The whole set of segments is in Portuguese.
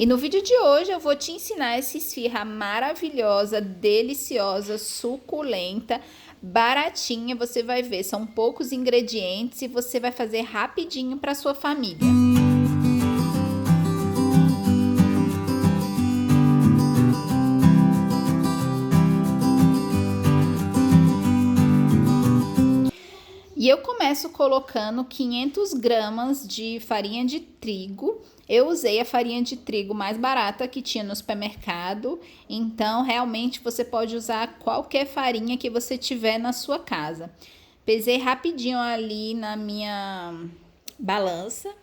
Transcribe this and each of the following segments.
E no vídeo de hoje eu vou te ensinar essa esfirra maravilhosa, deliciosa, suculenta, baratinha. Você vai ver, são poucos ingredientes e você vai fazer rapidinho para sua família. E eu começo colocando 500 gramas de farinha de trigo. Eu usei a farinha de trigo mais barata que tinha no supermercado. Então, realmente, você pode usar qualquer farinha que você tiver na sua casa. Pesei rapidinho ali na minha balança.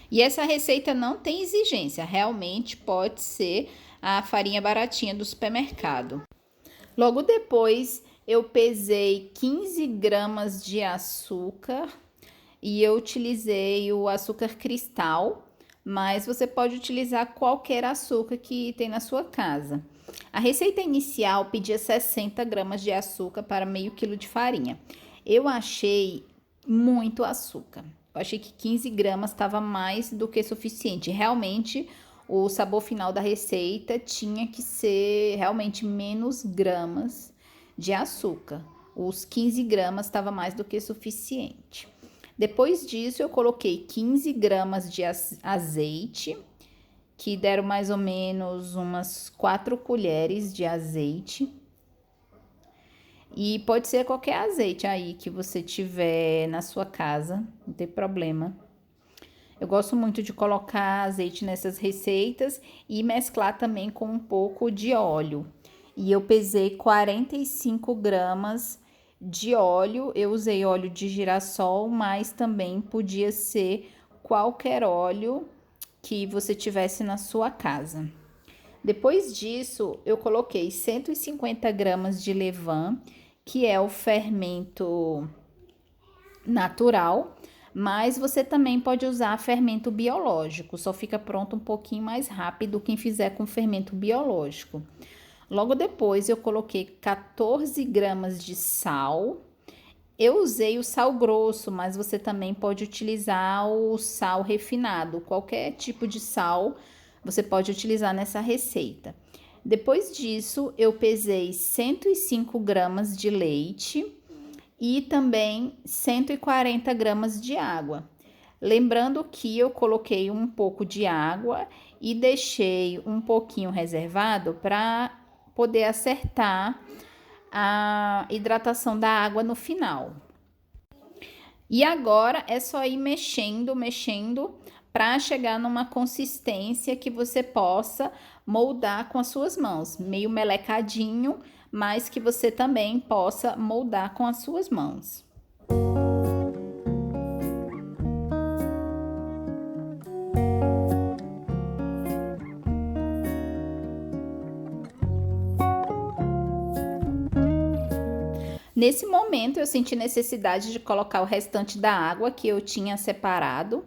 E essa receita não tem exigência. Realmente pode ser a farinha baratinha do supermercado. Logo depois, eu pesei 15 gramas de açúcar e eu utilizei o açúcar cristal, mas você pode utilizar qualquer açúcar que tem na sua casa. A receita inicial pedia 60 gramas de açúcar para meio quilo de farinha. Eu achei muito açúcar. Eu achei que 15 gramas estava mais do que suficiente. Realmente, o sabor final da receita tinha que ser realmente menos gramas de açúcar. Os 15 gramas estava mais do que suficiente. Depois disso, eu coloquei 15 gramas de azeite, que deram mais ou menos umas 4 colheres de azeite. E pode ser qualquer azeite aí que você tiver na sua casa, não tem problema. Eu gosto muito de colocar azeite nessas receitas e mesclar também com um pouco de óleo. E eu pesei 45 gramas de óleo. Eu usei óleo de girassol, mas também podia ser qualquer óleo que você tivesse na sua casa. Depois disso, eu coloquei 150 gramas de levain, que é o fermento natural, mas você também pode usar fermento biológico, só fica pronto um pouquinho mais rápido quem fizer com fermento biológico. Logo depois eu coloquei 14 gramas de sal. Eu usei o sal grosso, mas você também pode utilizar o sal refinado, qualquer tipo de sal você pode utilizar nessa receita. Depois disso, eu pesei 105 gramas de leite e também 140 gramas de água. Lembrando que eu coloquei um pouco de água e deixei um pouquinho reservado para poder acertar a hidratação da água no final. E agora é só ir mexendo para chegar numa consistência que você possa moldar com as suas mãos, meio melecadinho, mas que você também possa moldar com as suas mãos. Nesse momento, eu senti necessidade de colocar o restante da água que eu tinha separado,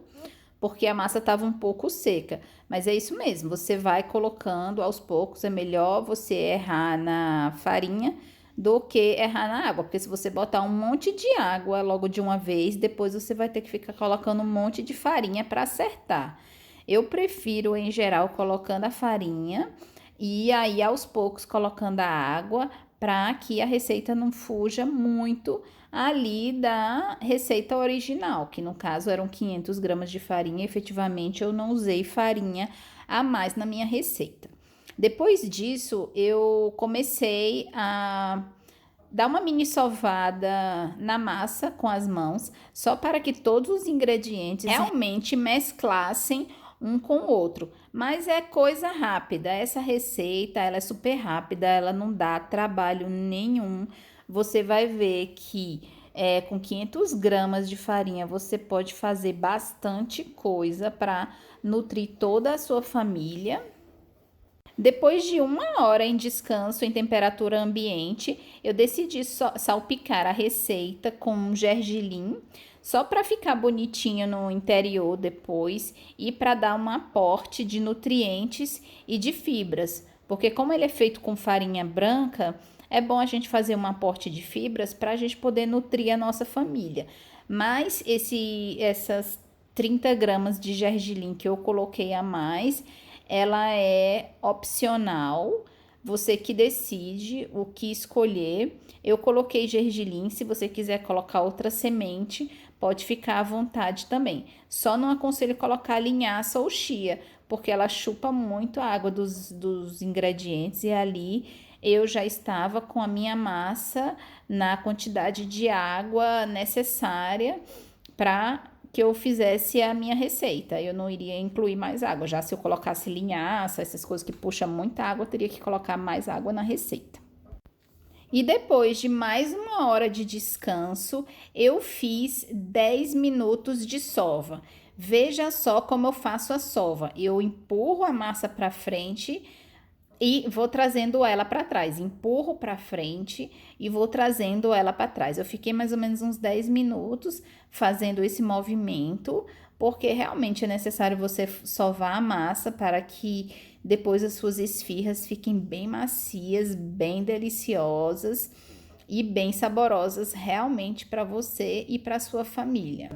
porque a massa estava um pouco seca. Mas é isso mesmo, você vai colocando aos poucos. É melhor você errar na farinha do que errar na água, porque se você botar um monte de água logo de uma vez, depois você vai ter que ficar colocando um monte de farinha para acertar. Eu prefiro, em geral, colocando a farinha e aí aos poucos colocando a água, para que a receita não fuja muito ali da receita original, que no caso eram 500 gramas de farinha. Efetivamente, eu não usei farinha a mais na minha receita. Depois disso, eu comecei a dar uma mini sovada na massa com as mãos, só para que todos os ingredientes realmente mesclassem um com o outro. Mas é coisa rápida, essa receita ela é super rápida, ela não dá trabalho nenhum. Você vai ver que com 500 gramas de farinha você pode fazer bastante coisa para nutrir toda a sua família. Depois de 1 hora em descanso em temperatura ambiente, eu decidi salpicar a receita com gergelim, só para ficar bonitinho no interior depois e para dar um aporte de nutrientes e de fibras. Porque como ele é feito com farinha branca, é bom a gente fazer um aporte de fibras para a gente poder nutrir a nossa família. Mas essas 30 gramas de gergelim que eu coloquei a mais, ela é opcional, você que decide o que escolher. Eu coloquei gergelim, se você quiser colocar outra semente, pode ficar à vontade também. Só não aconselho colocar linhaça ou chia, porque ela chupa muito a água dos ingredientes e ali eu já estava com a minha massa na quantidade de água necessária para que eu fizesse a minha receita. Eu não iria incluir mais água. Já se eu colocasse linhaça, essas coisas que puxam muita água, eu teria que colocar mais água na receita. E depois de mais uma hora de descanso, eu fiz 10 minutos de sova. Veja só como eu faço a sova. Eu empurro a massa para frente e vou trazendo ela para trás. Empurro para frente e vou trazendo ela para trás. Eu fiquei mais ou menos uns 10 minutos fazendo esse movimento, porque realmente é necessário você sovar a massa para que depois as suas esfirras fiquem bem macias, bem deliciosas e bem saborosas realmente para você e para sua família.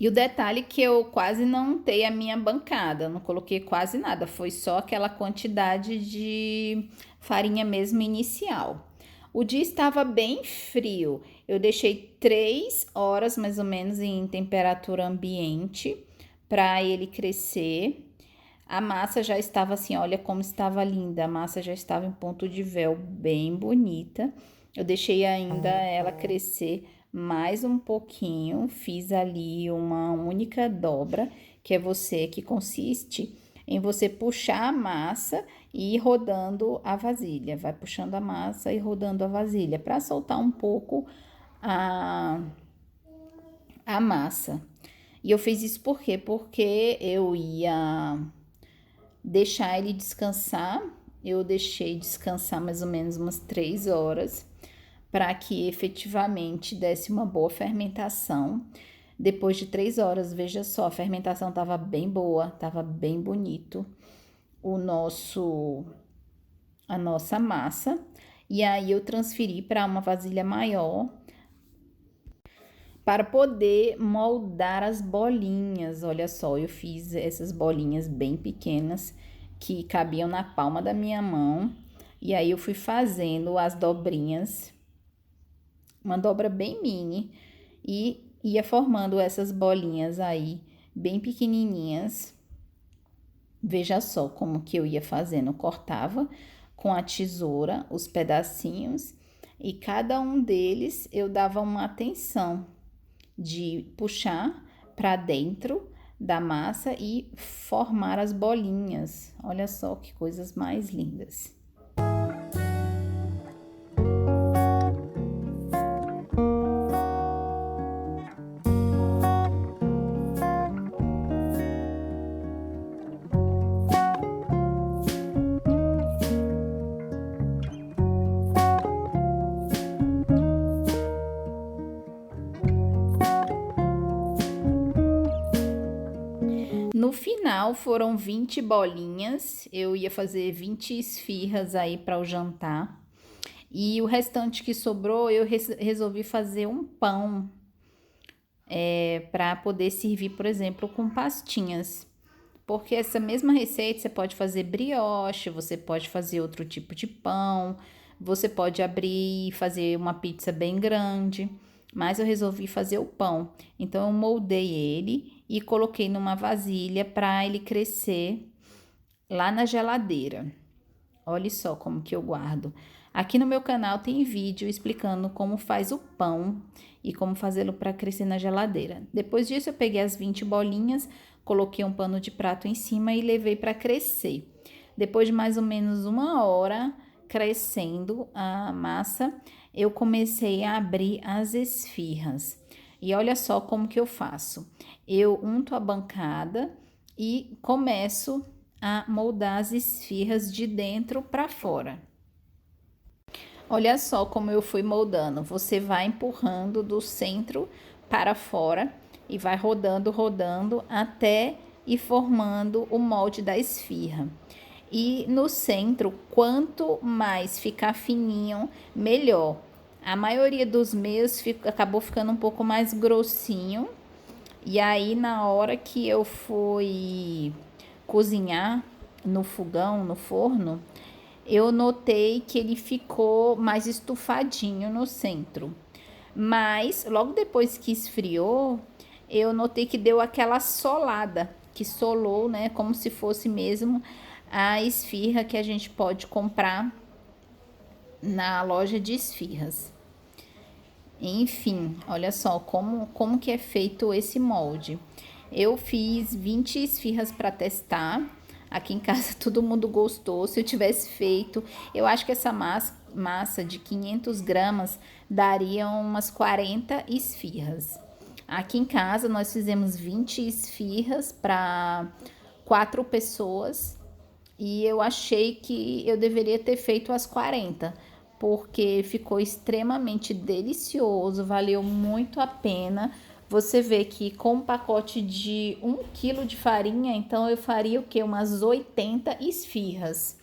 E o detalhe que eu quase não untei a minha bancada, não coloquei quase nada, foi só aquela quantidade de farinha mesmo inicial. O dia estava bem frio, eu deixei 3 horas mais ou menos em temperatura ambiente para ele crescer. A massa já estava assim, olha como estava linda, a massa já estava em ponto de véu bem bonita. Eu deixei ainda ela crescer mais um pouquinho, fiz ali uma única dobra, que consiste em você puxar a massa e ir rodando a vasilha. Vai puxando a massa e rodando a vasilha para soltar um pouco a, a massa. E eu fiz isso por quê? Porque eu ia deixar ele descansar. Eu deixei descansar mais ou menos umas 3 horas para que efetivamente desse uma boa fermentação. Depois de 3 horas, veja só, a fermentação estava bem boa, estava bem bonito a nossa massa. E aí eu transferi para uma vasilha maior para poder moldar as bolinhas. Olha só, eu fiz essas bolinhas bem pequenas que cabiam na palma da minha mão. E aí eu fui fazendo as dobrinhas, uma dobra bem mini, e ia formando essas bolinhas aí bem pequenininhas. Veja só como que eu ia fazendo, eu cortava com a tesoura os pedacinhos e cada um deles eu dava uma atenção de puxar para dentro da massa e formar as bolinhas. Olha só que coisas mais lindas. No final foram 20 bolinhas, eu ia fazer 20 esfirras aí para o jantar. E o restante que sobrou, eu resolvi fazer um pão para poder servir, por exemplo, com pastinhas. Porque essa mesma receita você pode fazer brioche, você pode fazer outro tipo de pão, você pode abrir e fazer uma pizza bem grande. Mas eu resolvi fazer o pão. Então eu moldei ele e coloquei numa vasilha para ele crescer lá na geladeira. Olha só como que eu guardo. Aqui no meu canal tem vídeo explicando como faz o pão e como fazê-lo para crescer na geladeira. Depois disso, eu peguei as 20 bolinhas, coloquei um pano de prato em cima e levei para crescer. Depois de mais ou menos 1 hora crescendo a massa, eu comecei a abrir as esfirras. E olha só como que eu faço. Eu unto a bancada e começo a moldar as esfirras de dentro para fora. Olha só como eu fui moldando. Você vai empurrando do centro para fora e vai rodando, rodando até ir formando o molde da esfirra. E no centro, quanto mais ficar fininho, melhor. A maioria dos meus acabou ficando um pouco mais grossinho. E aí, na hora que eu fui cozinhar no fogão, no forno, eu notei que ele ficou mais estufadinho no centro. Mas logo depois que esfriou, eu notei que deu aquela solada, que solou, né, como se fosse mesmo a esfirra que a gente pode comprar na loja de esfirras. Enfim, olha só como que é feito esse molde. Eu fiz 20 esfirras para testar. Aqui em casa todo mundo gostou. Se eu tivesse feito, eu acho que essa massa de 500 gramas daria umas 40 esfirras. Aqui em casa nós fizemos 20 esfirras para 4 pessoas e eu achei que eu deveria ter feito as 40, porque ficou extremamente delicioso, valeu muito a pena. Você vê que com um pacote de 1 quilo de farinha, então eu faria o quê? Umas 80 esfirras.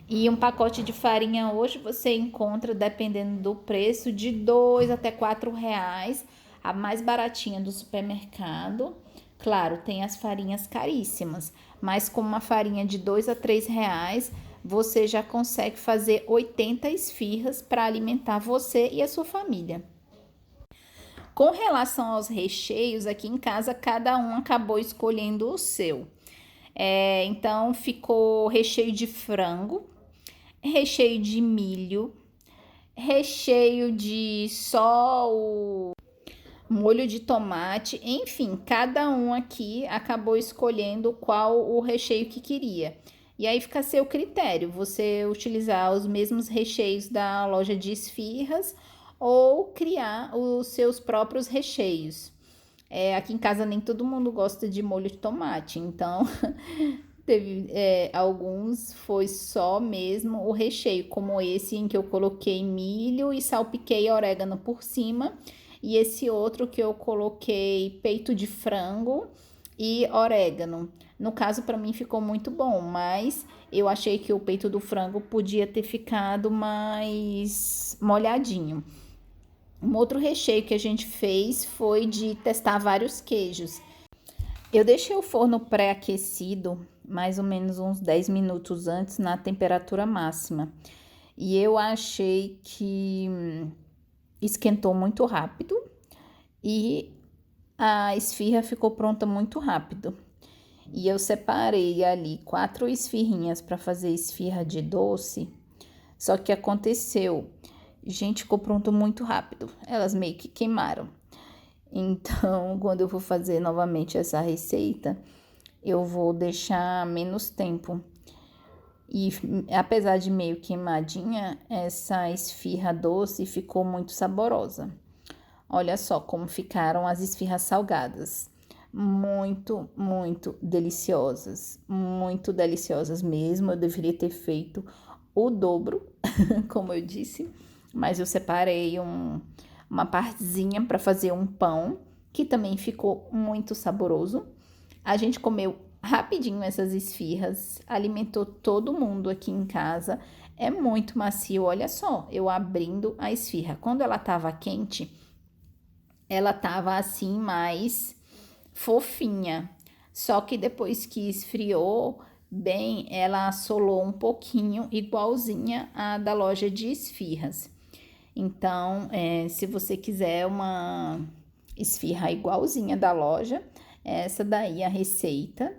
E um pacote de farinha hoje você encontra, dependendo do preço, de 2 até 4 reais, a mais baratinha do supermercado. Claro, tem as farinhas caríssimas, mas com uma farinha de 2 a 3 reais, você já consegue fazer 80 esfirras para alimentar você e a sua família. Com relação aos recheios, aqui em casa cada um acabou escolhendo o seu. Então ficou recheio de frango, recheio de milho, recheio de só o molho de tomate, enfim, cada um aqui acabou escolhendo qual o recheio que queria. E aí fica a seu critério, você utilizar os mesmos recheios da loja de esfirras ou criar os seus próprios recheios. Aqui em casa nem todo mundo gosta de molho de tomate, então teve alguns foi só mesmo o recheio, como esse em que eu coloquei milho e salpiquei orégano por cima, e esse outro que eu coloquei peito de frango e orégano. No caso, para mim ficou muito bom, mas eu achei que o peito do frango podia ter ficado mais molhadinho. Um outro recheio que a gente fez foi de testar vários queijos. Eu deixei o forno pré-aquecido mais ou menos uns 10 minutos antes na temperatura máxima. E eu achei que esquentou muito rápido e a esfirra ficou pronta muito rápido. E eu separei ali 4 esfirrinhas para fazer esfirra de doce. Só que aconteceu, gente, ficou pronto muito rápido. Elas meio que queimaram. Então, quando eu for fazer novamente essa receita, eu vou deixar menos tempo. E apesar de meio queimadinha, essa esfirra doce ficou muito saborosa. Olha só como ficaram as esfirras salgadas. Muito, muito deliciosas. Muito deliciosas mesmo. Eu deveria ter feito o dobro, como eu disse. Mas eu separei uma partezinha para fazer um pão, que também ficou muito saboroso. A gente comeu rapidinho essas esfirras, alimentou todo mundo aqui em casa. É muito macio, olha só, eu abrindo a esfirra. Quando ela tava quente, ela tava assim mais fofinha. Só que depois que esfriou bem, ela assolou um pouquinho, igualzinha a da loja de esfirras. Então, se você quiser uma esfirra igualzinha da loja, essa daí é a receita.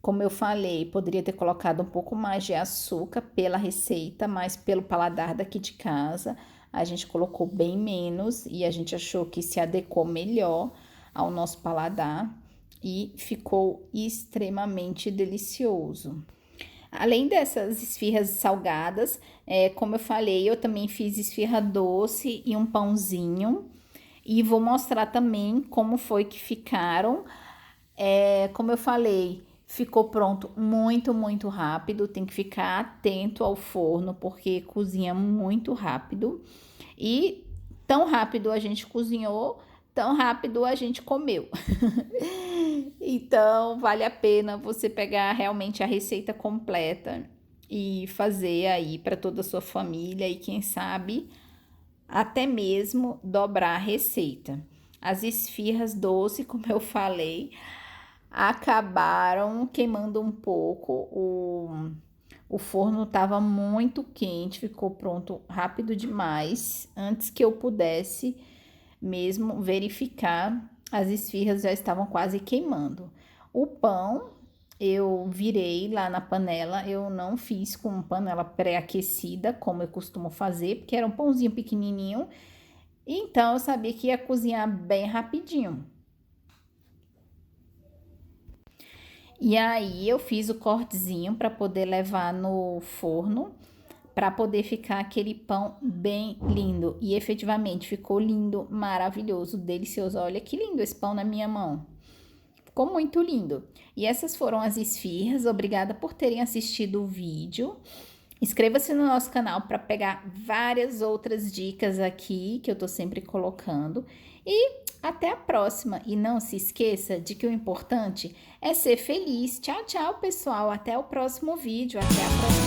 Como eu falei, poderia ter colocado um pouco mais de açúcar pela receita, mas pelo paladar daqui de casa, a gente colocou bem menos e a gente achou que se adequou melhor ao nosso paladar e ficou extremamente delicioso. Além dessas esfirras salgadas, como eu falei, eu também fiz esfirra doce e um pãozinho. E vou mostrar também como foi que ficaram. Como eu falei, ficou pronto muito, muito rápido. Tem que ficar atento ao forno, porque cozinha muito rápido. E tão rápido a gente cozinhou, tão rápido a gente comeu. Então, vale a pena você pegar realmente a receita completa e fazer aí para toda a sua família e quem sabe até mesmo dobrar a receita. As esfirras doce, como eu falei, acabaram queimando um pouco. O forno estava muito quente, ficou pronto rápido demais. Antes que eu pudesse mesmo verificar, as esfirras já estavam quase queimando. O pão eu virei lá na panela, eu não fiz com panela pré-aquecida, como eu costumo fazer, porque era um pãozinho pequenininho, então eu sabia que ia cozinhar bem rapidinho. E aí eu fiz o cortezinho para poder levar no forno, para poder ficar aquele pão bem lindo. E efetivamente ficou lindo, maravilhoso, delicioso. Olha que lindo esse pão na minha mão. Ficou muito lindo. E essas foram as esfirras. Obrigada por terem assistido o vídeo. Inscreva-se no nosso canal para pegar várias outras dicas aqui que eu tô sempre colocando. E até a próxima. E não se esqueça de que o importante é ser feliz. Tchau, tchau, pessoal. Até o próximo vídeo. Até a próxima.